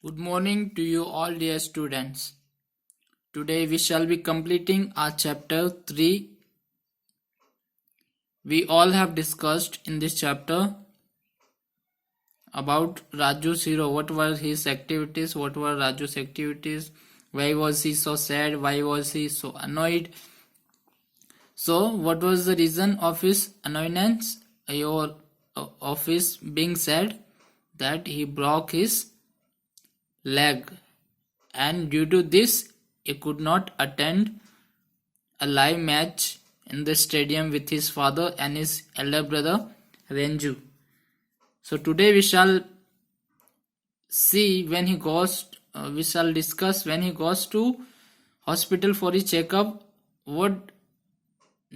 Good morning to you all, dear students. Today we shall be completing our chapter 3. We all have discussed in this chapter about Raju's hero. What were his activities? What were Raju's activities? Why was he so sad? Why was he so annoyed? So, what was the reason of his annoyance or of his being sad? That he broke his leg, and due to this he could not attend a live match in the stadium with his father and his elder brother Renju. So today we shall see when he goes we shall discuss when he goes to hospital for his checkup, what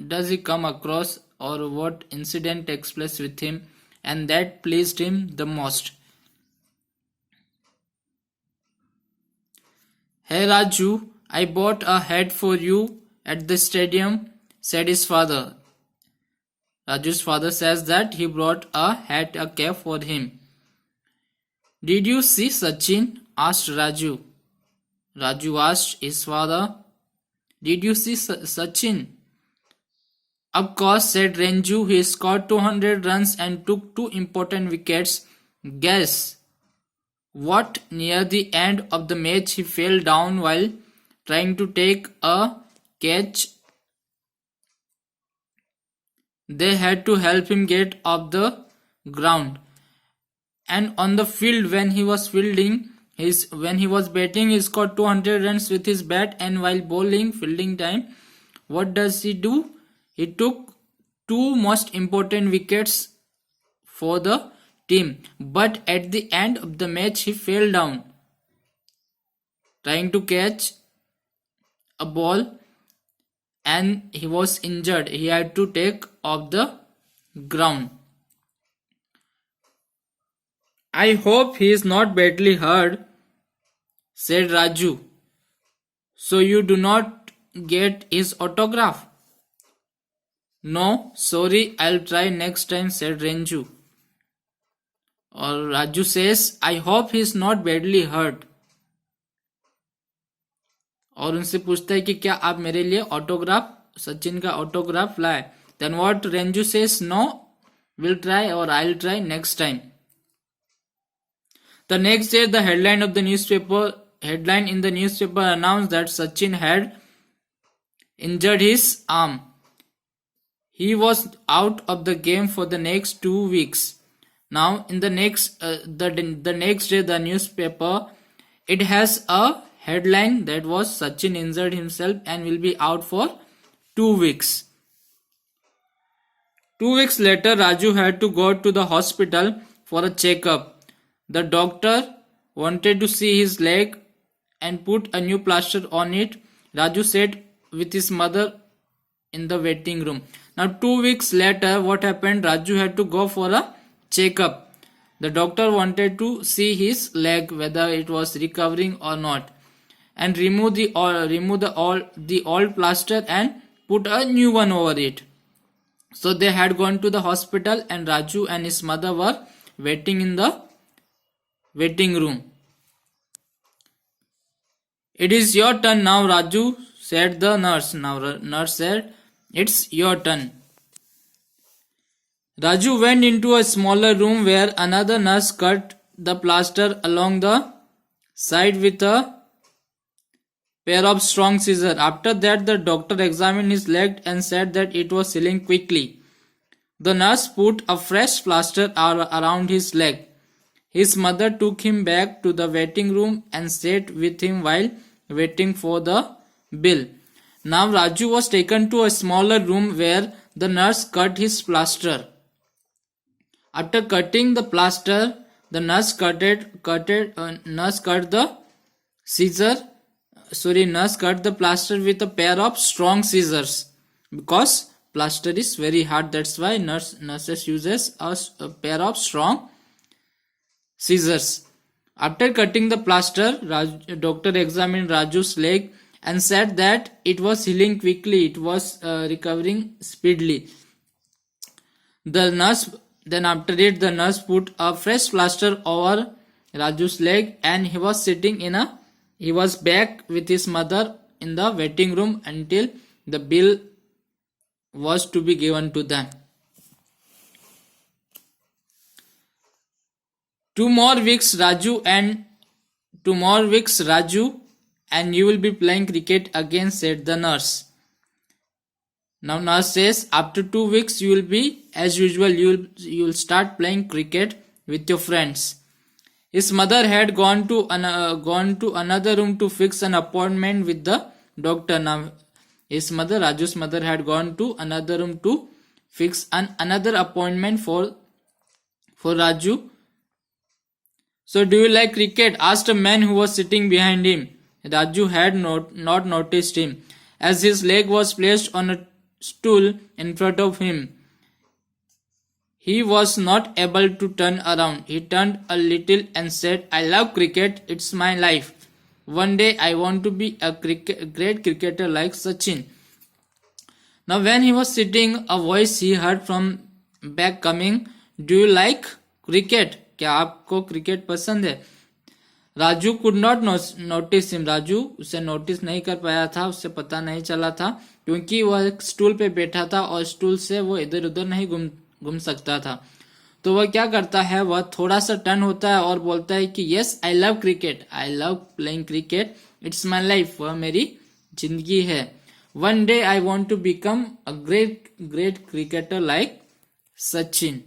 does he come across or what incident takes place with him, and that pleased him the most. Hey Raju, I bought a hat for you at the stadium, said his father. Raju's father says that he brought a cap for him. Did you see Sachin? Asked Raju. Raju asked his father, did you see Sachin? Of course, said Renju. He scored 200 runs and took 2 important wickets. Guess what? Near the end of the match, he fell down while trying to take a catch. They had to help him get off the ground. And on the field, when he was batting, he scored 200 runs with his bat. And while bowling, fielding time, what does he do? He took 2 most important wickets for the team. But at the end of the match, he fell down trying to catch a ball, and he was injured. He had to take off the ground. I hope he is not badly hurt, said Raju. So you do not get his autograph? No, sorry, I'll try next time, said Renju. Or Raju says, I hope he is not badly hurt. और उनसे पूछता है कि क्या आप मेरे लिए autograph, Sachin का ऑटोग्राफ लाए? Then what Renju says, no, we'll try or I'll try next time. The next day, the headline in the newspaper announced that Sachin had injured his arm. He was out of the game for the next 2 weeks. Now, in the next day, the newspaper, it has a headline that was Sachin injured himself and will be out for 2 weeks. 2 weeks later, Raju had to go to the hospital for a checkup. The doctor wanted to see his leg and put a new plaster on it. Raju sat with his mother in the waiting room. Now 2 weeks later, what happened? Raju had to go for a checkup. The doctor wanted to see his leg, whether it was recovering or not, and remove the old plaster and put a new one over it. So they had gone to the hospital, and Raju and his mother were waiting in the waiting room. It is your turn now, Raju, said the nurse. Now nurse said, it's your turn. Raju went into a smaller room where another nurse cut the plaster along the side with a pair of strong scissors. After that, the doctor examined his leg and said that it was healing quickly. The nurse put a fresh plaster around his leg. His mother took him back to the waiting room and sat with him while waiting for the bill. Now Raju was taken to a smaller room where the nurse cut his plaster. After cutting the plaster, the nurse cut the plaster with a pair of strong scissors, because plaster is very hard. That's why nurses uses a pair of strong scissors. After cutting the plaster, doctor examined Raju's leg and said that it was healing quickly. It was recovering speedily. Then after it, the nurse put a fresh plaster over Raju's leg, and he was back with his mother in the waiting room until the bill was to be given to them. 2 more weeks, Raju, and you will be playing cricket again, said the nurse. Now nurse says, after 2 weeks you will be as usual. You will start playing cricket with your friends. His mother had gone to another room to fix an appointment with the doctor. Now Raju's mother had gone to another room to fix another appointment for Raju. So, do you like cricket? Asked a man who was sitting behind him. Raju had not noticed him, as his leg was placed on a stool in front of him. He was not able to turn around. He turned a little and said, I love cricket. It's my life. One day I want to be a great cricketer like Sachin. Now when he was sitting, a voice he heard from back coming, do you like cricket? क्या आपको cricket पसंद है? Raju could not notice him. Raju उसे notice नहीं कर पाया था, उससे पता नहीं चला था, क्योंकि वह एक स्टूल पे बैठा था और स्टूल से वो इधर उधर नहीं घूम सकता था. तो वह क्या करता है, वह थोड़ा सा टर्न होता है और बोलता है कि yes I love cricket, I love playing cricket, it's my life, वह मेरी जिंदगी है. One day I want to become a great cricketer like Sachin.